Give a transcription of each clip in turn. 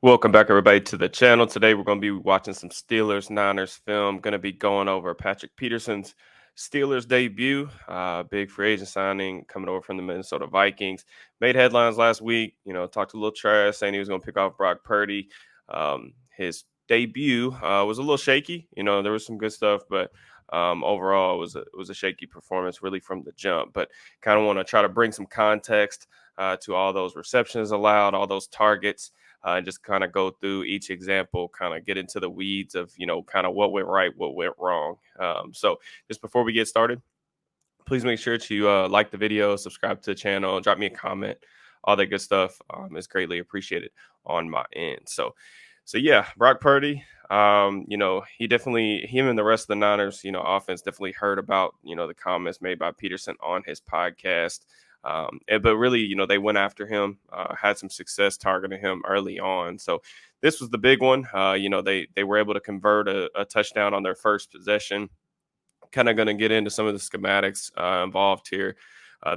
Welcome back, everybody, to the channel. Today, we're going to be watching some Steelers Niners film. Going to be going over Patrick Peterson's Steelers debut. Big free agent signing coming over from the Minnesota Vikings. Made headlines last week. Talked a little trash saying he was going to pick off Brock Purdy. His debut was a little shaky. There was some good stuff, but overall, it was a shaky performance, really from the jump. But kind of want to try to bring some context to all those receptions allowed, all those targets and just kind of go through each example, kind of get into the weeds of, kind of what went right, what went wrong. So just before we get started, please make sure to like the video, subscribe to the channel, drop me a comment. All that good stuff is greatly appreciated on my end. So yeah, Brock Purdy, him and the rest of the Niners, offense definitely heard about, the comments made by Peterson on his podcast. But really, they went after him, had some success targeting him early on. So this was the big one. They were able to convert a touchdown on their first possession. Kind of going to get into some of the schematics involved here.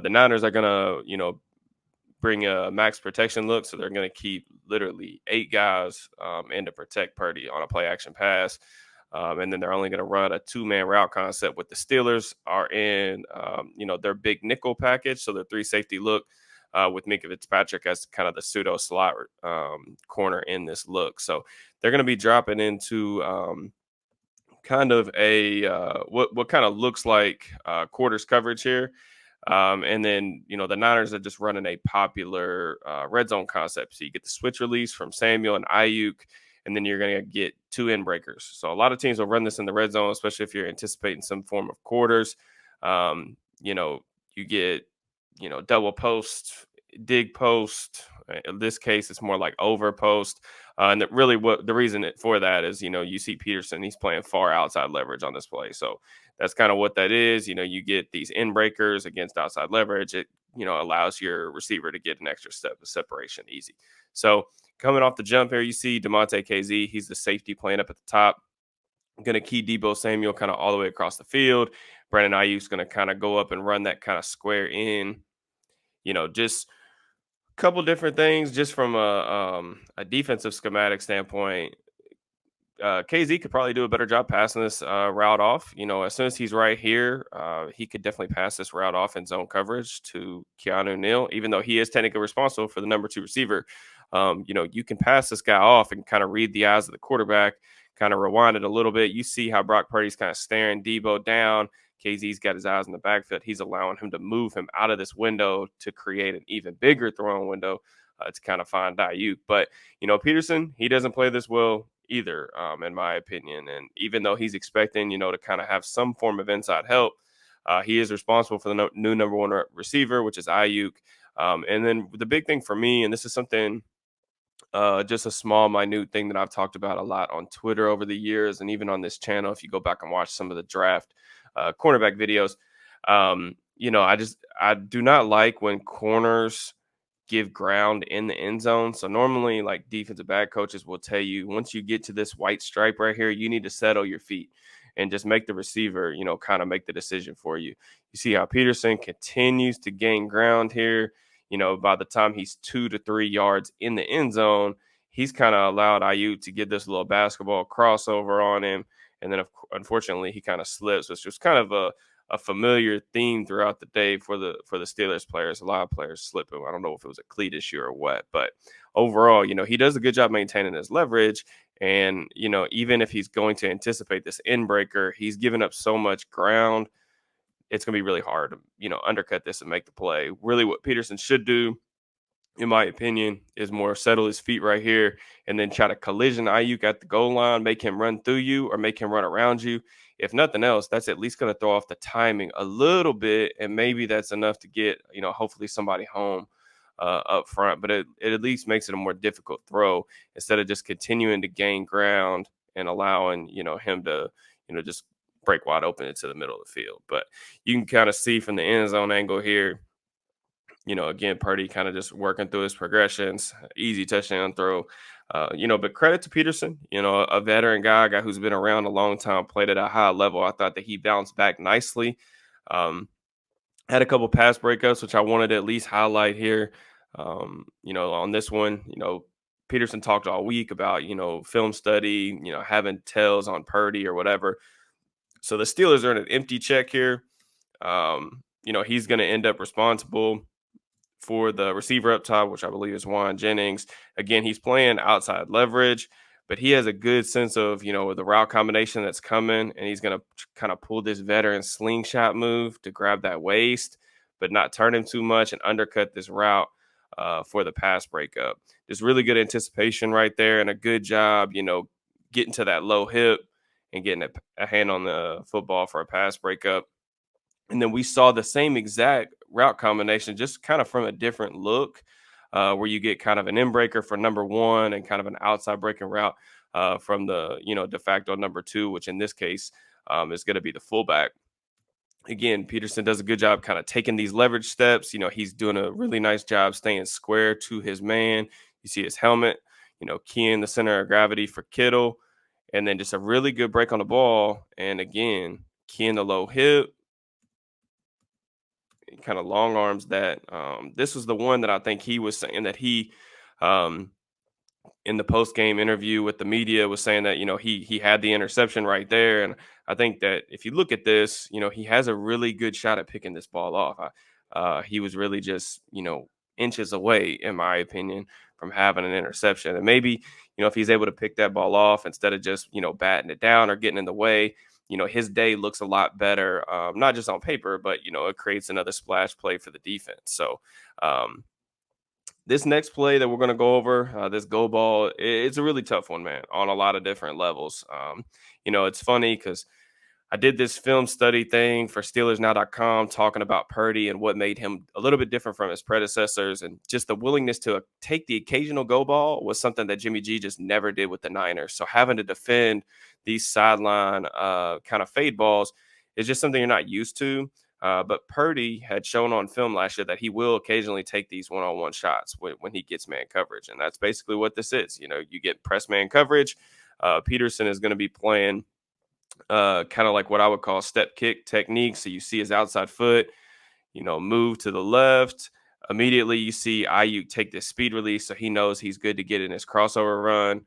The Niners are going to, bring a max protection look. So they're going to keep literally 8 guys in to protect Purdy on a play action pass. And then they're only going to run a 2-man route concept. With the Steelers are in, their big nickel package. So their 3 safety look with Minka Fitzpatrick as kind of the pseudo slot corner in this look. So they're going to be dropping into kind of a what kind of looks like quarters coverage here. And then, the Niners are just running a popular red zone concept. So you get the switch release from Samuel and Ayuk, and then you're going to get 2 end breakers. So a lot of teams will run this in the red zone, especially if you're anticipating some form of quarters. You get, double post, dig post. In this case, it's more like over post. And really what the reason for that is, you see Peterson, he's playing far outside leverage on this play. So that's kind of what that is. You get these in breakers against outside leverage. It, allows your receiver to get an extra step of separation easy. So coming off the jump here, you see DeMonte KZ. He's the safety playing up at the top. Going to key Debo Samuel kind of all the way across the field. Brandon Ayuk's going to kind of go up and run that kind of square in. Just a couple different things just from a defensive schematic standpoint. KZ could probably do a better job passing this route off. As soon as he's right here, he could definitely pass this route off in zone coverage to Keanu Neal, even though he is technically responsible for the number 2 receiver. You can pass this guy off and kind of read the eyes of the quarterback, kind of rewind it a little bit. You see how Brock Purdy's kind of staring Debo down. KZ's got his eyes in the backfield. He's allowing him to move him out of this window to create an even bigger throwing window to kind of find Ayuk. But, Peterson, he doesn't play this well either, in my opinion. And even though he's expecting, to kind of have some form of inside help, he is responsible for the new number 1 receiver, which is Ayuk. And then the big thing for me, and this is something, just a small, minute thing that I've talked about a lot on Twitter over the years, and even on this channel, if you go back and watch some of the draft cornerback videos, I do not like when corners give ground in the end zone. So normally, like, defensive back coaches will tell you, once you get to this white stripe right here, you need to settle your feet and just make the receiver, kind of make the decision for you. You see how Peterson continues to gain ground here. By the time he's 2 to 3 yards in the end zone, he's kind of allowed Ayuk to get this little basketball crossover on him. And then, unfortunately, he kind of slips, which was kind of a familiar theme throughout the day for the Steelers players. A lot of players slipping. I don't know if it was a cleat issue or what, but overall, he does a good job maintaining his leverage. And, even if he's going to anticipate this end breaker, he's given up so much ground. It's going to be really hard to, undercut this and make the play. Really what Peterson should do, in my opinion, is more settle his feet right here and then try to collision Ayuk at the goal line, make him run through you or make him run around you. If nothing else, that's at least going to throw off the timing a little bit, and maybe that's enough to get, hopefully somebody home up front. But it at least makes it a more difficult throw instead of just continuing to gain ground and allowing, him to, just break wide open into the middle of the field. But you can kind of see from the end zone angle here, again, Purdy kind of just working through his progressions, easy touchdown throw. But credit to Peterson, a veteran guy who's been around a long time, played at a high level. I thought that he bounced back nicely. Had a couple pass breakups, which I wanted to at least highlight here. On this one, Peterson talked all week about, film study, having tells on Purdy or whatever. So the Steelers are in an empty check here. He's going to end up responsible for the receiver up top, which I believe is Juan Jennings. Again, he's playing outside leverage, but he has a good sense of, the route combination that's coming, and he's going to kind of pull this veteran slingshot move to grab that waist, but not turn him too much and undercut this route for the pass breakup. There's really good anticipation right there and a good job, getting to that low hip and getting a hand on the football for a pass breakup. And then we saw the same exact route combination, just kind of from a different look, where you get kind of an in breaker for number one and kind of an outside breaking route from the de facto number two, which in this case is going to be the fullback. Again, Peterson does a good job kind of taking these leverage steps. He's doing a really nice job staying square to his man. You see his helmet, keying the center of gravity for Kittle, and then just a really good break on the ball. And again, keying the low hip, kind of long arms that. This was the one that I think he was saying that he um, in the post game interview with the media was saying that he had the interception right there, and I think that if you look at this, he has a really good shot at picking this ball off. He was really just inches away, in my opinion, from having an interception, and maybe if he's able to pick that ball off instead of just batting it down or getting in the way. His day looks a lot better, not just on paper, but it creates another splash play for the defense. So this next play that we're going to go over, this go ball, it's a really tough one, man, on a lot of different levels. It's funny because I did this film study thing for SteelersNow.com talking about Purdy and what made him a little bit different from his predecessors. And just the willingness to take the occasional go ball was something that Jimmy G just never did with the Niners. So having to defend these sideline kind of fade balls is just something you're not used to. But Purdy had shown on film last year that he will occasionally take these one-on-one shots when he gets man coverage. And that's basically what this is. You get press man coverage. Peterson is going to be playing kind of like what I would call step kick technique. So you see his outside foot, move to the left. Immediately you see Ayuk take this speed release. So he knows he's good to get in his crossover run.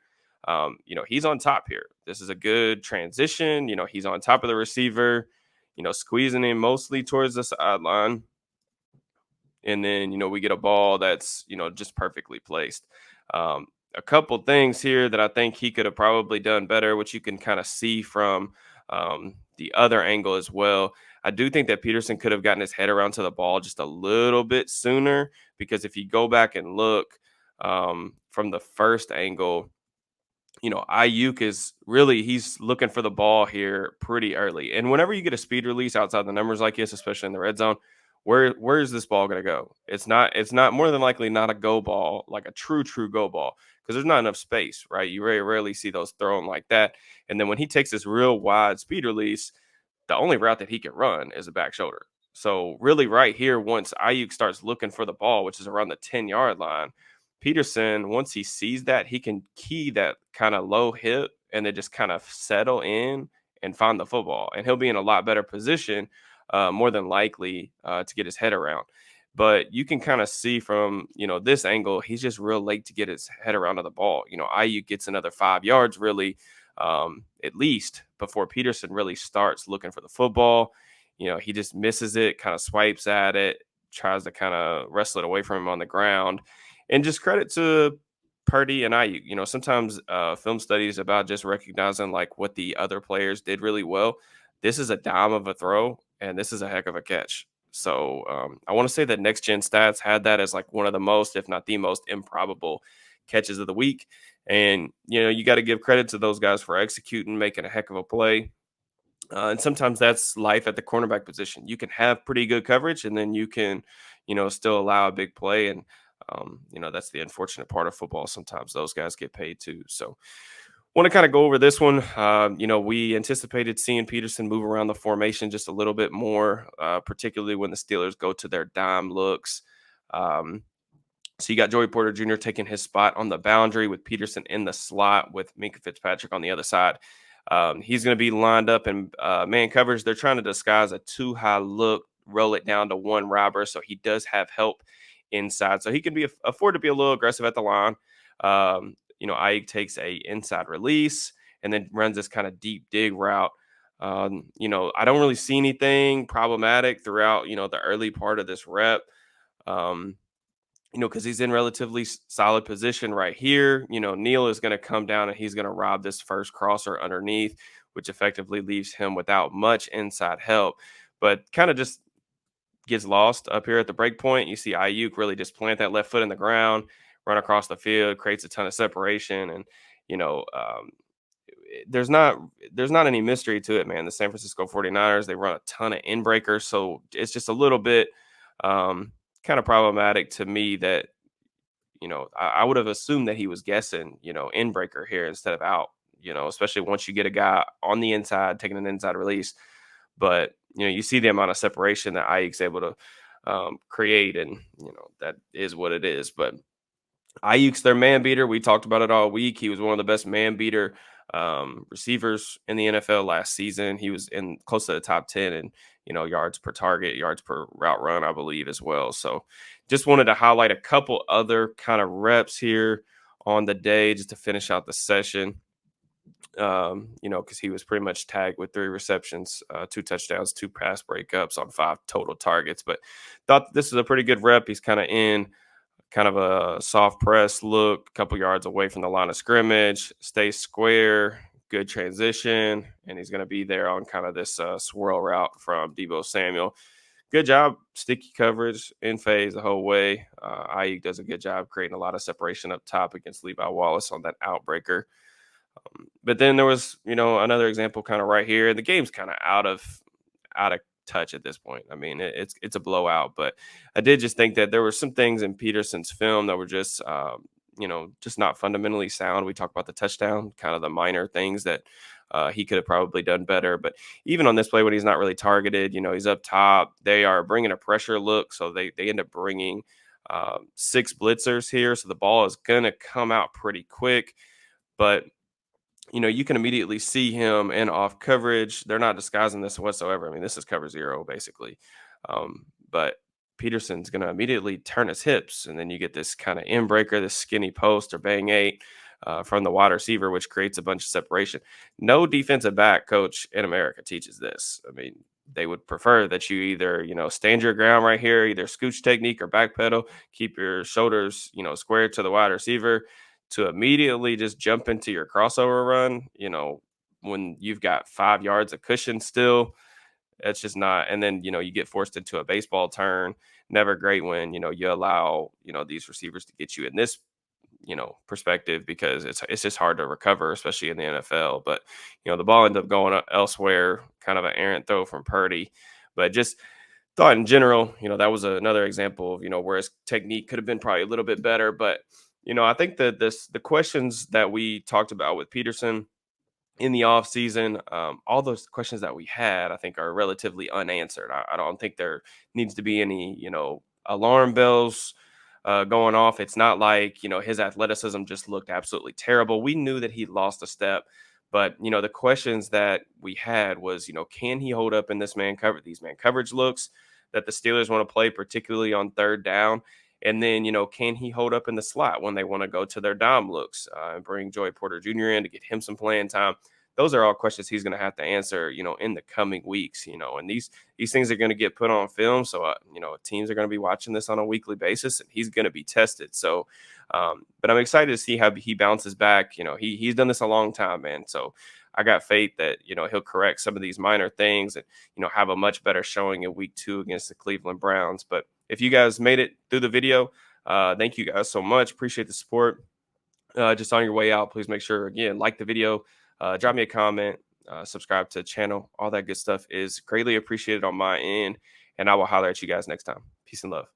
He's on top here. This is a good transition. He's on top of the receiver, squeezing in mostly towards the sideline. And then, we get a ball that's, just perfectly placed. A couple things here that I think he could have probably done better, which you can kind of see from the other angle as well. I do think that Peterson could have gotten his head around to the ball just a little bit sooner, because if you go back and look from the first angle, Ayuk is really, he's looking for the ball here pretty early. And whenever you get a speed release outside the numbers like this, especially in the red zone, where is this ball going to go? It's not more than likely not a go ball, like a true go ball, because there's not enough space, right? You very rarely see those thrown like that. And then when he takes this real wide speed release, the only route that he can run is a back shoulder. So really right here, once Ayuk starts looking for the ball, which is around the 10-yard line, Peterson, once he sees that, he can key that kind of low hip and then just kind of settle in and find the football. And he'll be in a lot better position, more than likely, to get his head around. But you can kind of see from, this angle, he's just real late to get his head around to the ball. Ayuk gets another 5 yards really, at least, before Peterson really starts looking for the football. He just misses it, kind of swipes at it, tries to kind of wrestle it away from him on the ground. And just credit to Purdy and Ayuk. Sometimes film studies about just recognizing like what the other players did really well. This is a dime of a throw, and this is a heck of a catch. So I want to say that Next Gen Stats had that as like one of the most, if not the most, improbable catches of the week. And you got to give credit to those guys for executing, making a heck of a play. And sometimes that's life at the cornerback position. You can have pretty good coverage, and then you can, still allow a big play. And that's the unfortunate part of football. Sometimes those guys get paid too. So want to kind of go over this one. We anticipated seeing Peterson move around the formation just a little bit more, particularly when the Steelers go to their dime looks. So you got Joey Porter Jr. taking his spot on the boundary with Peterson in the slot with Minkah Fitzpatrick on the other side. He's going to be lined up in man coverage. They're trying to disguise a too high look, roll it down to one robber. So he does have help inside. So he can afford to be a little aggressive at the line. Ayuk takes a inside release and then runs this kind of deep dig route. I don't really see anything problematic throughout, the early part of this rep. Um, because he's in relatively solid position right here. Neal is going to come down and he's going to rob this first crosser underneath, which effectively leaves him without much inside help, but kind of just gets lost up here at the break point. You see Ayuk really just plant that left foot in the ground, run across the field, creates a ton of separation, and you know, um, there's not there's not any mystery to it, man. The San Francisco 49ers, they run a ton of in breakers, so it's just a little bit kind of problematic to me that I would have assumed that he was guessing, in breaker here instead of out, especially once you get a guy on the inside taking an inside release. But you see the amount of separation that Ayuk's able to create, and that is what it is. But Ayuk's their man beater. We talked about it all week. He was one of the best man beater receivers in the NFL last season. He was in close to the top 10 in yards per target, yards per route run, I believe, as well. So just wanted to highlight a couple other kind of reps here on the day just to finish out the session. Because he was pretty much tagged with 3 receptions, 2 touchdowns, 2 pass breakups on 5 total targets. But thought this is a pretty good rep. He's kind of in kind of a soft press look, a couple yards away from the line of scrimmage, stay square, good transition, and he's going to be there on kind of this swirl route from Deebo Samuel. Good job, sticky coverage in phase the whole way. Ayuk does a good job creating a lot of separation up top against Levi Wallace on that outbreaker. But then there was, another example kind of right here. The game's kind of out of touch at this point. I mean, it's a blowout, but I did just think that there were some things in Peterson's film that were just, just not fundamentally sound. We talked about the touchdown, kind of the minor things that he could have probably done better. But even on this play, when he's not really targeted, he's up top. They are bringing a pressure look, so they end up bringing 6 blitzers here. So the ball is going to come out pretty quick, but you can immediately see him in off coverage. They're not disguising this whatsoever. I mean, this is cover 0 basically. But Peterson's going to immediately turn his hips, and then you get this kind of in breaker, this skinny post or bang 8 from the wide receiver, which creates a bunch of separation. No defensive back coach in America teaches this. I mean, they would prefer that you either, stand your ground right here, either scooch technique or backpedal, keep your shoulders, square to the wide receiver, to immediately just jump into your crossover run, when you've got 5 yards of cushion still. It's just not. And then, you get forced into a baseball turn. Never great when, you allow, these receivers to get you in this, perspective, because it's just hard to recover, especially in the NFL. But, the ball ended up going elsewhere, kind of an errant throw from Purdy. But just thought in general, that was another example of, where his technique could have been probably a little bit better. But I think that the questions that we talked about with Peterson in the off season, all those questions that we had, I think, are relatively unanswered. I don't think there needs to be any, alarm bells going off. It's not like, his athleticism just looked absolutely terrible. We knew that he lost a step, but, the questions that we had was, can he hold up in these man coverage looks that the Steelers want to play, particularly on 3rd down? And then, can he hold up in the slot when they want to go to their dime looks and bring Joey Porter Jr. in to get him some playing time? Those are all questions he's going to have to answer, in the coming weeks, and these things are going to get put on film. So, teams are going to be watching this on a weekly basis, and he's going to be tested. So, but I'm excited to see how he bounces back. He's done this a long time, man. So I got faith that, he'll correct some of these minor things and, have a much better showing in week 2 against the Cleveland Browns. But if you guys made it through the video, thank you guys so much. Appreciate the support. Just on your way out, please make sure, again, like the video, drop me a comment, subscribe to the channel. All that good stuff is greatly appreciated on my end. And I will holler at you guys next time. Peace and love.